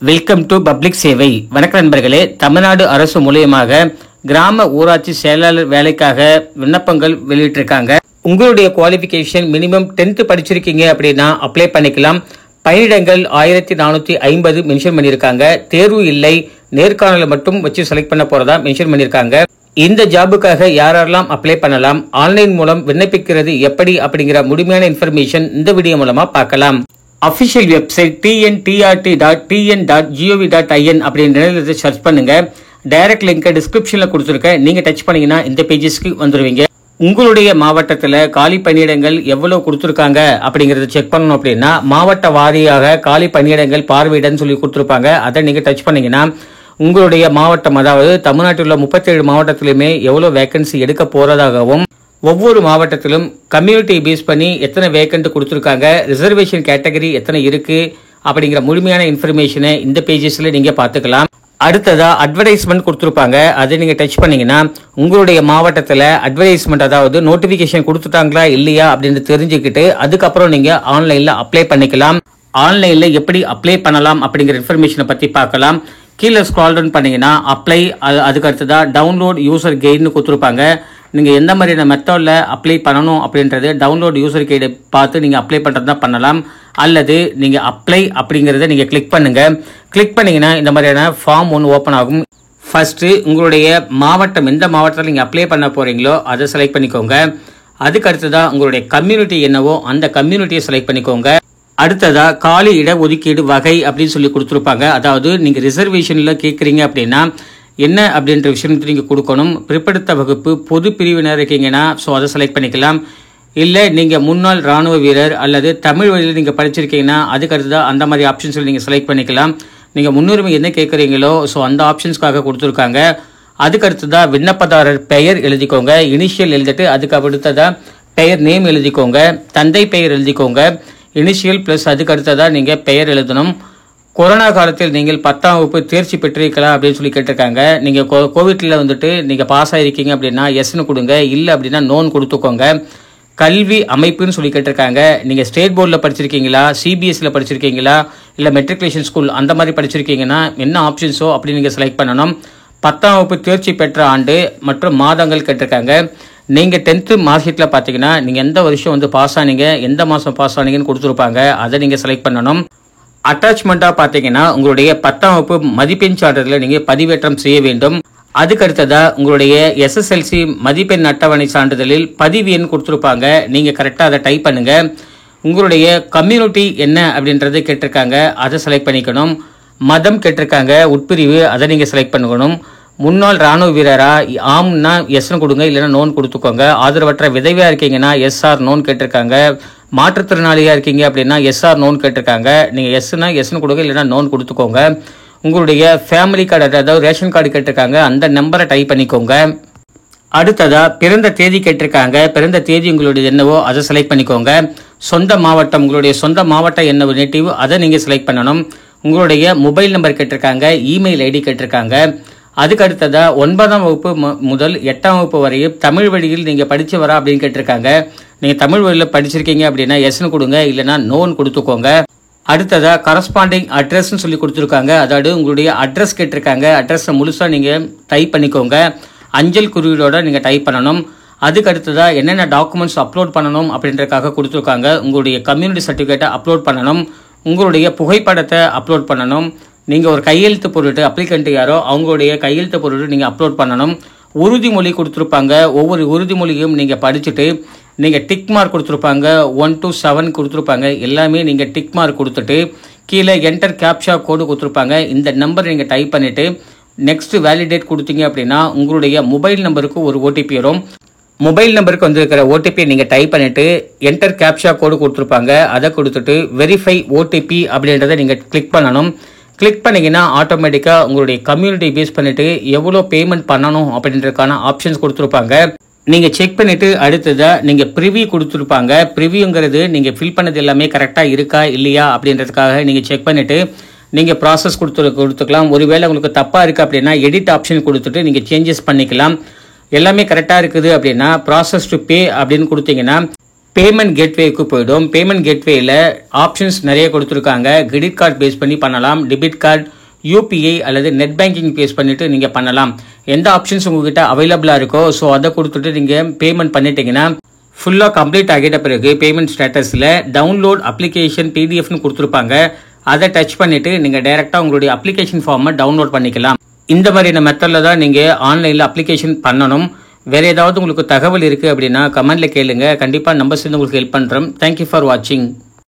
Welcome to public சேவை. வணக்கம் நண்பர்களே. தமிழ்நாடு அரசு மூலியமாக கிராம ஊராட்சி செயலாளர் வேலைக்காக விண்ணப்பங்கள் வெளியிட்டிருக்காங்க. உங்களுடைய குவாலிஃபிகேஷன் மினிமம் 10th படிச்சிருக்கீங்க அப்படின்னா அப்ளை பண்ணிக்கலாம். பணியிடங்கள் 1450 மென்ஷன் பண்ணியிருக்காங்க. தேர்வு இல்லை, நேர்காணல் மட்டும் வச்சு செலக்ட் பண்ண போறதா மென்ஷன் பண்ணியிருக்காங்க. இந்த ஜாபுக்காக யாரெல்லாம் அப்ளை பண்ணலாம், ஆன்லைன் மூலம் விண்ணப்பிக்கிறது எப்படி அப்படிங்கிற முழுமையான இன்ஃபர்மேஷன் இந்த வீடியோ மூலமா பார்க்கலாம். அபிஷியல் வெப்சைட் tnt.tn.gov.in அப்படின்ற சர்ச் பண்ணுங்க. டைரக்ட் லிங்க் டிஸ்கிரிப்ஷன்ல கொடுத்துருக்கேன். நீங்க டச் பண்ணீங்கன்னா இந்த பேஜஸ்க்கு வந்துருவீங்க. உங்களுடைய மாவட்டத்தில் காலி பணியிடங்கள் எவ்வளவு கொடுத்துருக்காங்க அப்படிங்கறத செக் பண்ணணும். அப்படின்னா மாவட்ட வாரியாக காலி பணியிடங்கள் பார்வையிடன்னு சொல்லி கொடுத்துருப்பாங்க. அதை நீங்க டச் பண்ணீங்கன்னா உங்களுடைய மாவட்டம், அதாவது தமிழ்நாட்டில் உள்ள 37 மாவட்டத்திலுமே எவ்வளவு வேகன்சி எடுக்க போறதாகவும், ஒவ்வொரு மாவட்டத்திலும் கம்யூனிட்டி பேஸ் பண்ணி எத்தனை வேகன்ட் கொடுத்துருக்காங்க, ரிசர்வேஷன் கேட்டகரி எத்தனை இருக்கு அப்படிங்கிற முழுமையான இன்ஃபர்மேஷனை இந்த பேஜஸ்ல நீங்க பாத்துக்கலாம். அடுத்ததா அட்வர்டைஸ்மெண்ட் கொடுத்துருப்பாங்க. அதை நீங்க டச் பண்ணீங்கன்னா உங்களுடைய மாவட்டத்தில் அட்வர்டைஸ்மெண்ட், அதாவது நோட்டிபிகேஷன் கொடுத்துட்டாங்களா இல்லையா அப்படின்னு தெரிஞ்சுக்கிட்டு அதுக்கப்புறம் நீங்க ஆன்லைன்ல அப்ளை பண்ணிக்கலாம். ஆன்லைன்ல எப்படி அப்ளை பண்ணலாம் அப்படிங்கிற இன்ஃபர்மேஷனை பத்தி பார்க்கலாம். கீழே ஸ்க்ரால் டவுன் பண்ணீங்கன்னா அப்ளை, அதுக்கு அடுத்ததா டவுன்லோட் யூசர் கைடுன்னு கொடுத்துருப்பாங்க. நீங்கள் எந்த மாதிரியான மெத்தடில் அப்ளை பண்ணணும் அப்படின்றது டவுன்லோட் யூசர் கைடை பார்த்து நீங்கள் அப்ளை பண்ணுறதா பண்ணலாம். அல்லது நீங்கள் அப்ளை அப்படிங்கிறத நீங்கள் கிளிக் பண்ணுங்கள். கிளிக் பண்ணிங்கன்னா இந்த மாதிரியான ஃபார்ம் ஒன்று ஓப்பன் ஆகும். ஃபர்ஸ்ட்டு உங்களுடைய மாவட்டம், எந்த மாவட்டத்தில் நீங்கள் அப்ளை பண்ண போகிறீங்களோ அதை செலக்ட் பண்ணிக்கோங்க. அதுக்கு அடுத்ததாக உங்களுடைய கம்யூனிட்டி என்னவோ அந்த கம்யூனிட்டியை செலக்ட் பண்ணிக்கோங்க. அடுத்ததா காலி இட ஒதுக்கீடு வகை அப்படின்னு சொல்லி கொடுத்துருப்பாங்க. அதாவது நீங்கள் ரிசர்வேஷனில் கேட்குறீங்க அப்படின்னா என்ன அப்படின்ற விஷயம் நீங்கள் கொடுக்கணும். பிற்படுத்த வகுப்பு பொது பிரிவினர் இருக்கீங்கன்னா ஸோ அதை செலக்ட் பண்ணிக்கலாம். இல்லை நீங்கள் முன்னாள் ராணுவ வீரர் அல்லது தமிழ் வழியில் நீங்கள் படிச்சிருக்கீங்கன்னா அதுக்கு அடுத்ததாக அந்த மாதிரி ஆப்ஷன்ஸில் நீங்கள் செலக்ட் பண்ணிக்கலாம். நீங்கள் முன்னுரிமை என்ன கேட்குறீங்களோ ஸோ அந்த ஆப்ஷன்ஸ்க்காக கொடுத்துருக்காங்க. அதுக்கு அடுத்ததாக விண்ணப்பதாரர் பெயர் எழுதிக்கோங்க. இனிஷியல் எழுதிட்டு அதுக்கு அடுத்ததாக பெயர் நேம் எழுதிக்கோங்க. தந்தை பெயர் எழுதிக்கோங்க. இனிஷியல் ப்ளஸ் அதுக்கு அடுத்ததாக நீங்கள் பெயர் எழுதணும். கொரோனா காலத்தில் நீங்கள் 10ஆம் வகுப்பு தேர்ச்சி பெற்றிருக்கலாம் அப்படின்னு சொல்லி கேட்டிருக்காங்க. நீங்கள் கோவிட்ல வந்துட்டு நீங்கள் பாஸ் ஆகிருக்கீங்க அப்படின்னா எஸ்ன்னு கொடுங்க, இல்லை அப்படின்னா நோன் கொடுத்துக்கோங்க. கல்வி அமைப்புன்னு சொல்லி கேட்டிருக்காங்க. நீங்கள் ஸ்டேட் போர்டில் படிச்சிருக்கீங்களா, சிபிஎஸ்சியில் படிச்சிருக்கீங்களா, இல்லை மெட்ரிகுலேஷன் ஸ்கூல் அந்த மாதிரி படிச்சிருக்கீங்கன்னா என்ன ஆப்ஷன்ஸோ அப்படி நீங்கள் செலக்ட் பண்ணணும். 10ஆம் வகுப்பு தேர்ச்சி பெற்ற ஆண்டு மற்றும் மாதங்கள் கேட்டிருக்காங்க. நீங்கள் 10th மார்க் ஷீட்டில் பார்த்தீங்கன்னா நீங்கள் எந்த வருஷம் வந்து பாஸ் ஆனீங்க, எந்த மாதம் பாஸ் ஆனீங்கன்னு கொடுத்துருப்பாங்க. அதை நீங்கள் செலக்ட் பண்ணணும். அட்டாச்மெண்ட்டாக பார்த்தீங்கன்னா உங்களுடைய 10ஆம் வகுப்பு மதிப்பெண் சான்றிதழை நீங்கள் பதிவேற்றம் செய்ய வேண்டும். அதுக்கு அடுத்ததாக உங்களுடைய SSLC மதிப்பெண் அட்டவணை சான்றிதழில் பதிவு எண் கொடுத்துருப்பாங்க. நீங்கள் கரெக்டாக அதை டைப் பண்ணுங்க. உங்களுடைய கம்யூனிட்டி என்ன அப்படின்றத கேட்டிருக்காங்க, அதை செலக்ட் பண்ணிக்கணும். மதம் கேட்டிருக்காங்க, உட்பிரிவு, அதை நீங்கள் செலக்ட் பண்ணிக்கணும். முன்னாள் ராணுவ வீரரா, ஆம்னா எஸ்ன்னு கொடுங்க, இல்லைன்னா நோன் கொடுத்துக்கோங்க. ஆதரவற்ற விதவையா இருக்கீங்கன்னா எஸ்ஆர் நோன் கேட்டிருக்காங்க. மாற்றுத்திறனாளியா இருக்கீங்க அப்படின்னா எஸ்ஆர் நோன் கேட்டிருக்காங்க. நீங்கள் எஸ்னா எஸ்ன்னு கொடுங்க, இல்லைன்னா நோன் கொடுத்துக்கோங்க. உங்களுடைய ஃபேமிலி கார்டு, அதாவது ரேஷன் கார்டு கேட்டிருக்காங்க, அந்த நம்பரை டைப் பண்ணிக்கோங்க. அடுத்ததா பிறந்த தேதி கேட்டிருக்காங்க. பிறந்த தேதி உங்களுடைய என்னவோ அதை செலக்ட் பண்ணிக்கோங்க. சொந்த மாவட்டம், உங்களுடைய சொந்த மாவட்டம் என்ன நேட்டிவ் அதை நீங்கள் செலக்ட் பண்ணணும். உங்களுடைய மொபைல் நம்பர் கேட்டிருக்காங்க. இமெயில் ஐடி கேட்டிருக்காங்க. அதுக்கு அடுத்ததா 9ஆம் வகுப்பு முதல் 8ஆம் வகுப்பு வரையும் தமிழ் வழியில் நீங்கள் படிச்சு வரா அப்படின்னு கேட்டிருக்காங்க. நீங்கள் தமிழ் வழியில் படிச்சிருக்கீங்க அப்படின்னா எஸ்ன்னு கொடுங்க, இல்லைன்னா நோன் கொடுத்துக்கோங்க. அடுத்ததா கரஸ்பாண்டிங் அட்ரஸ்ன்னு சொல்லி கொடுத்துருக்காங்க. அதாவது உங்களுடைய அட்ரஸ் கேட்டிருக்காங்க. அட்ரஸை முழுசாக நீங்கள் டைப் பண்ணிக்கோங்க. அஞ்சல் குறியீடோட நீங்கள் டைப் பண்ணணும். அதுக்கு அடுத்ததா என்னென்ன டாக்குமெண்ட்ஸ் அப்லோட் பண்ணணும் அப்படின்றதுக்காக கொடுத்துருக்காங்க. உங்களுடைய கம்யூனிட்டி சர்டிஃபிகேட்டை அப்லோட் பண்ணணும். உங்களுடைய புகைப்படத்தை அப்லோட் பண்ணணும். நீங்கள் ஒரு கையெழுத்து பொருட்டு, அப்ளிகண்ட் யாரோ அவங்களுடைய கையெழுத்து பொருட்டு நீங்கள் அப்லோட் பண்ணணும். உறுதிமொழி கொடுத்துருப்பாங்க. ஒவ்வொரு உறுதிமொழியும் நீங்கள் படிச்சுட்டு நீங்கள் டிக் மார்க் கொடுத்துருப்பாங்க. 1 to 7 கொடுத்துருப்பாங்க. எல்லாமே நீங்கள் டிக் மார்க் கொடுத்துட்டு கீழே என்டர் கேப்ஷா கோடு கொடுத்துருப்பாங்க. இந்த நம்பர் நீங்கள் டைப் பண்ணிவிட்டு நெக்ஸ்ட் வேலிடேட் கொடுத்தீங்க அப்படின்னா உங்களுடைய மொபைல் நம்பருக்கு ஒரு ஓடிபி வரும். மொபைல் நம்பருக்கு வந்திருக்கிற ஓடிபியை நீங்கள் டைப் பண்ணிவிட்டு என்டர் கேப்ஷா கோடு கொடுத்துருப்பாங்க. அதை கொடுத்துட்டு வெரிஃபை ஓடிபி அப்படின்றத நீங்கள் கிளிக் பண்ணணும். கிளிக் பண்ணிங்கன்னா ஆட்டோமேட்டிக்காக உங்களுடைய கம்யூனிட்டி பேஸ் பண்ணிவிட்டு எவ்வளோ பேமெண்ட் பண்ணணும் அப்படின்றதுக்கான ஆப்ஷன்ஸ் கொடுத்துருப்பாங்க. நீங்கள் செக் பண்ணிவிட்டு அடுத்ததாக நீங்கள் ப்ரிவியூ கொடுத்துருப்பாங்க. ப்ரிவியூங்கிறது நீங்கள் ஃபில் பண்ணது எல்லாமே கரெக்டாக இருக்கா இல்லையா அப்படின்றதுக்காக நீங்கள் செக் பண்ணிவிட்டு நீங்கள் ப்ராசஸ் கொடுத்துக்கலாம். ஒருவேளை உங்களுக்கு தப்பாக இருக்குது அப்படின்னா எடிட் ஆப்ஷன் கொடுத்துட்டு நீங்கள் சேஞ்சஸ் பண்ணிக்கலாம். எல்லாமே கரெக்டாக இருக்குது அப்படின்னா ப்ராசஸ் டு பே அப்படின்னு கொடுத்தீங்கன்னா பேமெண்ட் கேட்வேக்கு போய்டும். பேமெண்ட் கேட்வேல ஆப்ஷன்ஸ் நிறைய கொடுத்துருக்காங்க. கிரெடிட் கார்டு பேஸ் பண்ணி பண்ணலாம், டெபிட் கார்டு, யூபிஐ அல்லது நெட் பேங்கிங் பேஸ் பண்ணிட்டு நீங்கள் பண்ணலாம். எந்த ஆப்ஷன்ஸ் உங்ககிட்ட அவைலபிளாக இருக்கோ ஸோ அதை கொடுத்துட்டு நீங்கள் பேமெண்ட் பண்ணிட்டீங்கன்னா ஃபுல்லாக கம்ப்ளீட் ஆகிட்ட பிறகு பேமெண்ட் ஸ்டேட்டஸில் டவுன்லோட் அப்ளிகேஷன் பிடிஎஃப்னு கொடுத்துருப்பாங்க. அதை டச் பண்ணிவிட்டு நீங்கள் டைரெக்டாக உங்களுடைய அப்ளிகேஷன் ஃபார்மை டவுன்லோட் பண்ணிக்கலாம். இந்த மாதிரியான மெத்தடில் தான் நீங்கள் ஆன்லைனில் அப்ளிகேஷன் பண்ணணும். வேறு ஏதாவது உங்களுக்கு தகவல் இருக்குது அப்படின்னா கமெண்ட்டில் கேளுங்க. கண்டிப்பாக நம்ம சேர்ந்து உங்களுக்கு ஹெல்ப் பண்ணுறோம். தேங்க்யூ ஃபார் வாட்சிங்.